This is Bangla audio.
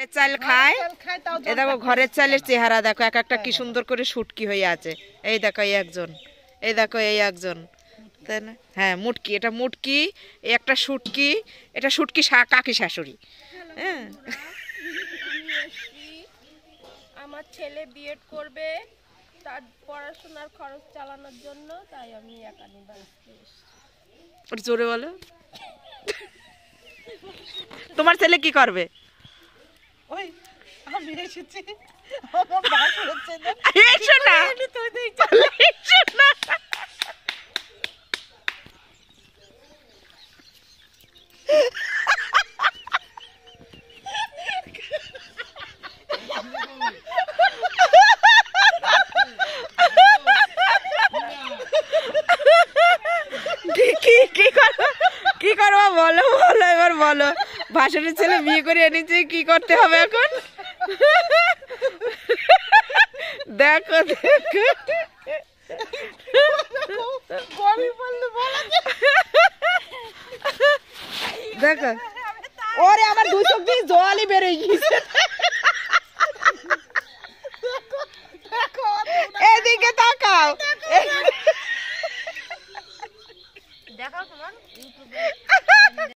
ঘরের চাল খায়। এ দেখো ঘরের চালের চেহারা দেখো, এক একটা কি সুন্দর করে শুটকি হয়ে আছে। এই দেখো এই একজন, এই দেখো এই একজন, তাই না? হ্যাঁ মুটকি, এটা মুটকি, একটা শুটকি, এটা শুটকি কাকি শাশুড়ি। হ্যাঁ আমার ছেলে বিএড করবে, তার পড়াশোনার খরচ চালানোর জন্য, তাই আমি একাডেমি বানাতে এসেছি। ওটা জোরে বলো। তোমার ছেলে কি করবে? ওই আমি এসেছি আমার বাসুর ছেলে এসো না, এসো না। কি করবো বলো বলো, এবার বলো। ভাসুরের ছেলে বিয়ে করে এনেছে, কি করতে হবে এখন? দেখো দেখো দেখো, ওরে আমার দুই চোখ দিয়ে জলই বেরিয়ে গিয়েছে। এদিকে তাকাও, দেখাও তোমার ইউটিউবে